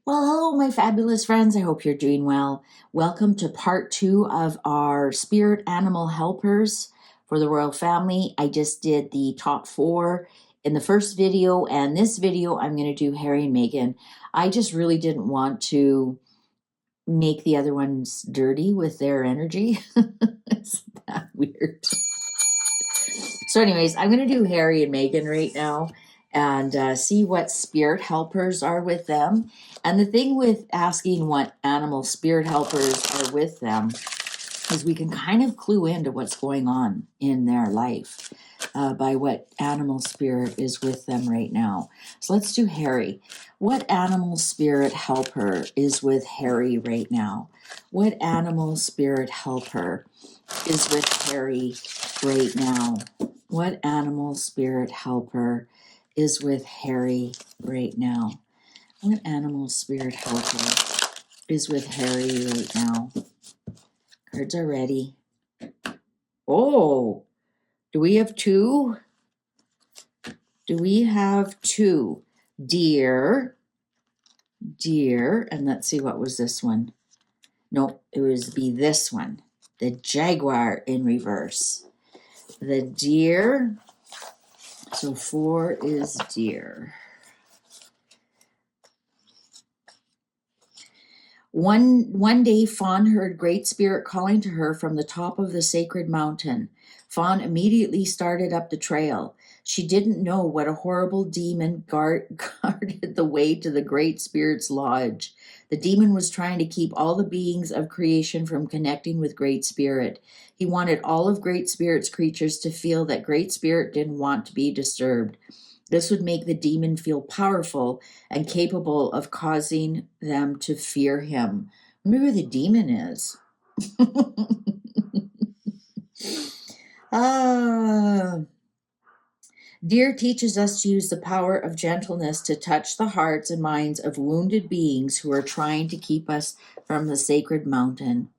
Well, hello, my fabulous friends. I hope you're doing well. Welcome to part 2 of our spirit animal helpers for the royal family. I just did the top 4 in the first video, and this video I'm going to do Harry and Meghan. I just really didn't want to make the other ones dirty with their energy. Isn't that weird? So anyways, I'm going to do Harry and Meghan right now and see what spirit helpers are with them. And the thing with asking what animal spirit helpers are with them is we can kind of clue into what's going on in their life by what animal spirit is with them right now. So let's do Harry. What animal spirit helper is with Harry right now? What animal spirit helper is with Harry right now? What animal spirit helper is with Harry right now? What animal spirit helper is with Harry right now? Cards are ready. Oh, do we have 2? Do we have 2? Deer, and let's see, what was this one? Nope, it was be this one. The jaguar in reverse. The deer. So 4 is deer. One day, Fawn heard Great Spirit calling to her from the top of the sacred mountain. Fawn immediately started up the trail. She didn't know what a horrible demon guarded the way to the Great Spirit's lodge. The demon was trying to keep all the beings of creation from connecting with Great Spirit. He wanted all of Great Spirit's creatures to feel that Great Spirit didn't want to be disturbed. This would make the demon feel powerful and capable of causing them to fear him. I wonder who the demon is. Deer teaches us to use the power of gentleness to touch the hearts and minds of wounded beings who are trying to keep us from the sacred mountain.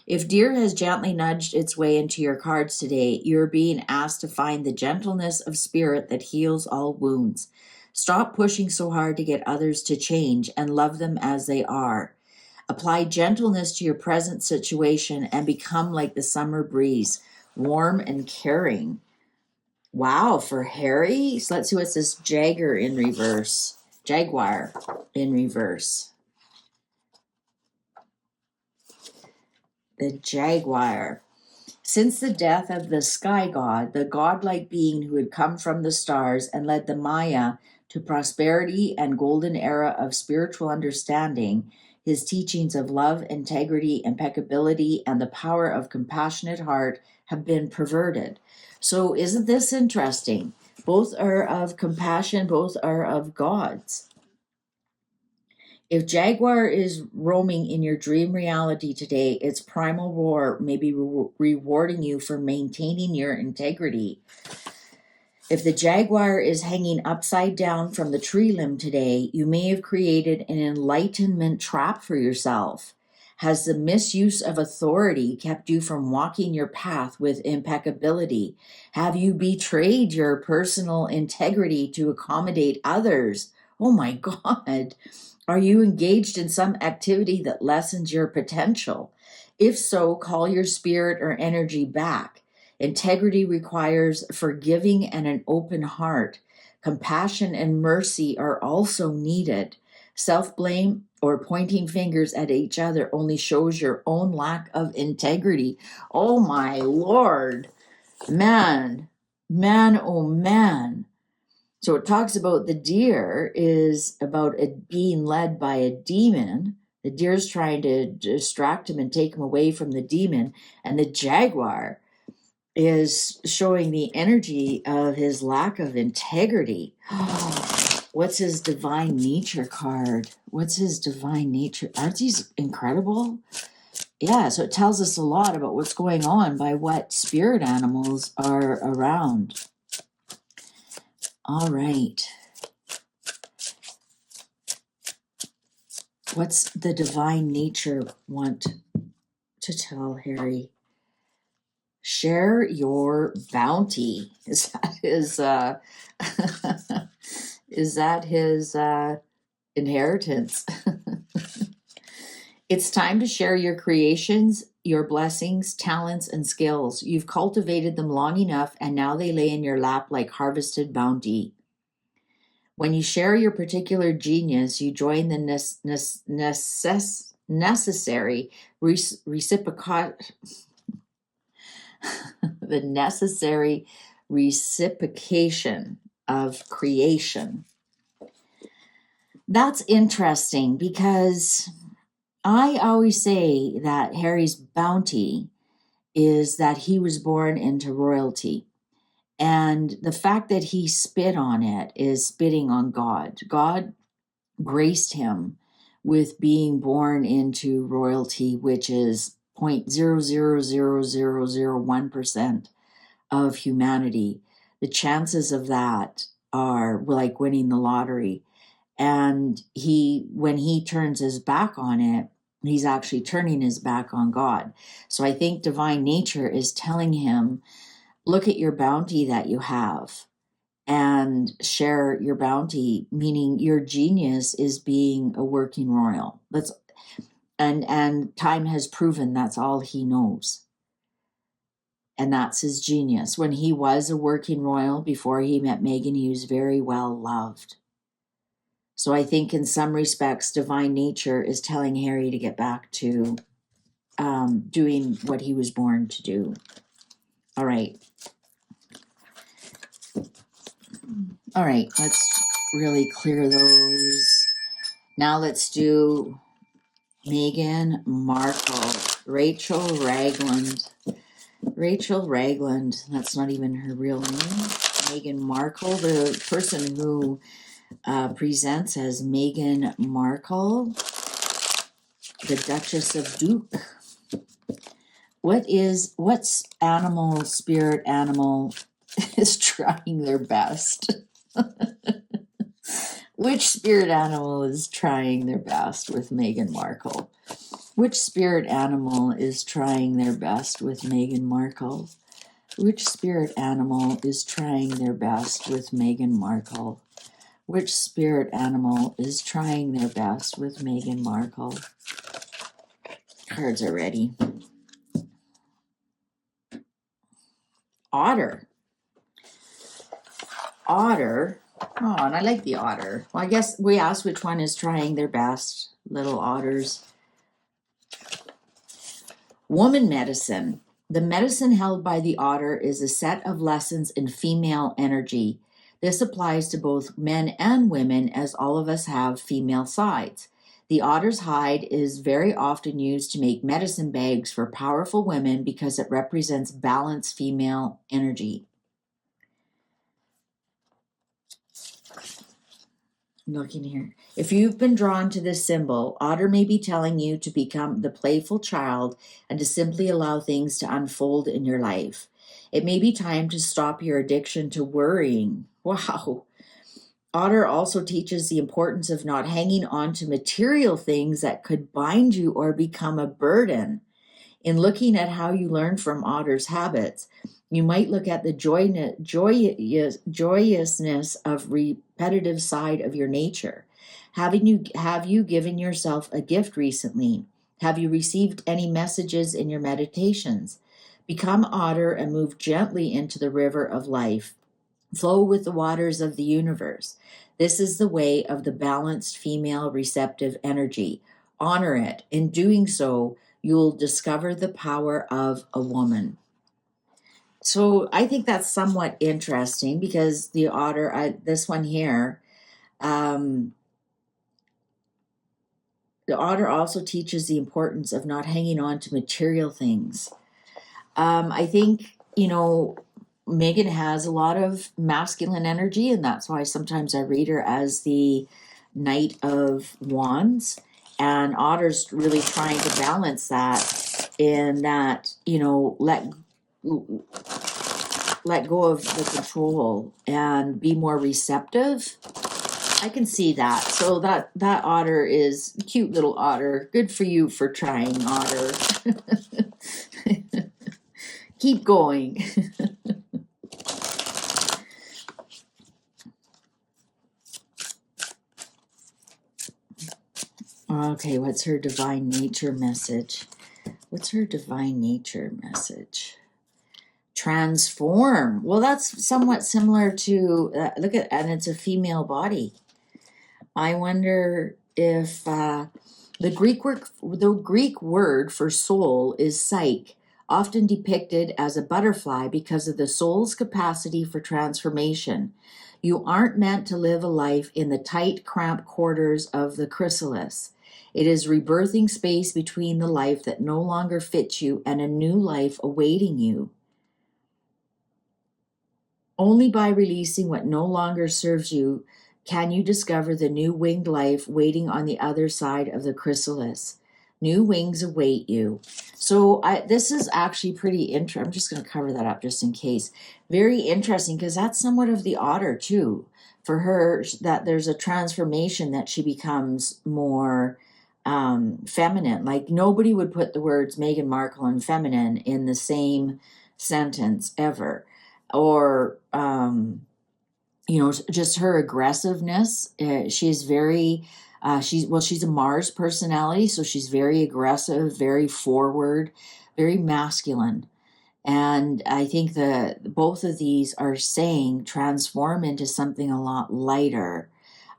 If Deer has gently nudged its way into your cards today, you're being asked to find the gentleness of spirit that heals all wounds. Stop pushing so hard to get others to change and love them as they are. Apply gentleness to your present situation and become like the summer breeze, warm and caring. Wow, for Harry? So let's see what's this Jaguar in reverse. The jaguar. Since the death of the sky god, the godlike being who had come from the stars and led the Maya to prosperity and golden era of spiritual understanding, his teachings of love, integrity, impeccability, and the power of compassionate heart have been perverted. So isn't this interesting? Both are of compassion, both are of gods. If Jaguar is roaming in your dream reality today, its primal roar may be rewarding you for maintaining your integrity. If the Jaguar is hanging upside down from the tree limb today, you may have created an enlightenment trap for yourself. Has the misuse of authority kept you from walking your path with impeccability? Have you betrayed your personal integrity to accommodate others? Oh my God. Are you engaged in some activity that lessens your potential? If so, call your spirit or energy back. Integrity requires forgiving and an open heart. Compassion and mercy are also needed. Self-blame or pointing fingers at each other only shows your own lack of integrity. Oh my Lord. Man, oh man. So it talks about the deer is about it being led by a demon. The deer's trying to distract him and take him away from the demon. And the jaguar is showing the energy of his lack of integrity. What's his divine nature card? What's his divine nature? Aren't these incredible? Yeah, so it tells us a lot about what's going on by what spirit animals are around. All right. What's the divine nature want to tell Harry? Share your bounty. Is that his is that his inheritance? It's time to share your creations, your blessings, talents, and skills. You've cultivated them long enough, and now they lay in your lap like harvested bounty. When you share your particular genius, you join the necessary the necessary reciprocation of creation. That's interesting because I always say that Harry's bounty is that he was born into royalty. And the fact that he spit on it is spitting on God. God graced him with being born into royalty, which is 0.000001% of humanity. The chances of that are like winning the lottery. And when he turns his back on it, he's actually turning his back on God. So I think divine nature is telling him, look at your bounty that you have and share your bounty, meaning your genius is being a working royal. And time has proven that's all he knows. And that's his genius. When he was a working royal before he met Meghan, he was very well loved. So I think in some respects, divine nature is telling Harry to get back to doing what he was born to do. All right. All right, let's really clear those. Now let's do Meghan Markle. Rachel Ragland. Rachel Ragland, that's not even her real name. Meghan Markle, the person who presents as Meghan Markle, the Duchess of Duke. What's spirit animal is trying their best? Which spirit animal is trying their best with Meghan Markle? Which spirit animal is trying their best with Meghan Markle? Which spirit animal is trying their best with Meghan Markle? Which spirit animal is trying their best with Meghan Markle? Cards are ready. Otter. Otter. Oh, and I like the otter. Well, I guess we asked which one is trying their best. Little otters. Woman medicine. The medicine held by the otter is a set of lessons in female energy. This applies to both men and women, as all of us have female sides. The otter's hide is very often used to make medicine bags for powerful women because it represents balanced female energy. I'm looking here. If you've been drawn to this symbol, otter may be telling you to become the playful child and to simply allow things to unfold in your life. It may be time to stop your addiction to worrying. Wow. Otter also teaches the importance of not hanging on to material things that could bind you or become a burden. In looking at how you learn from Otter's habits, you might look at the joyousness of repetitive side of your nature. Have you given yourself a gift recently? Have you received any messages in your meditations? Become Otter and move gently into the river of life. Flow with the waters of the universe. This is the way of the balanced female receptive energy. Honor it. In doing so, you'll discover the power of a woman. So I think that's somewhat interesting because the otter, this one here, the otter also teaches the importance of not hanging on to material things. I think, Meghan has a lot of masculine energy, and that's why sometimes I read her as the Knight of Wands. And Otter's really trying to balance that in that, let go of the control and be more receptive. I can see that. So that otter is cute little otter. Good for you for trying, Otter. Keep going. Okay, what's her divine nature message? What's her divine nature message? Transform. Well, that's somewhat similar to look at, and it's a female body. I wonder if the Greek word for soul is psyche, often depicted as a butterfly because of the soul's capacity for transformation. You aren't meant to live a life in the tight, cramped quarters of the chrysalis. It is rebirthing space between the life that no longer fits you and a new life awaiting you. Only by releasing what no longer serves you can you discover the new winged life waiting on the other side of the chrysalis. New wings await you. So this is actually pretty interesting. I'm just going to cover that up just in case. Very interesting because that's somewhat of the otter too. For her, that there's a transformation that she becomes more feminine. Like nobody would put the words Meghan Markle and feminine in the same sentence ever. Or just her aggressiveness. She's very she's a Mars personality, so she's very aggressive, very forward, very masculine. And I think both of these are saying transform into something a lot lighter.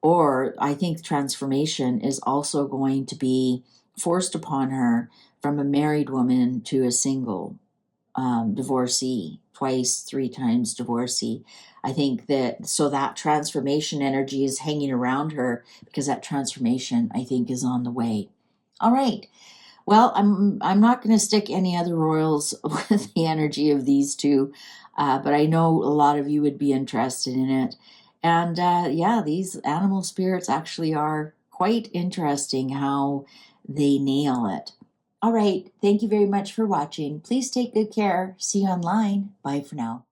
Or I think transformation is also going to be forced upon her from a married woman to a single divorcee, twice, three times divorcee. I think that transformation energy is hanging around her because that transformation, I think, is on the way. All right. Well, I'm not going to stick any other royals with the energy of these two, but I know a lot of you would be interested in it. And these animal spirits actually are quite interesting how they nail it. All right. Thank you very much for watching. Please take good care. See you online. Bye for now.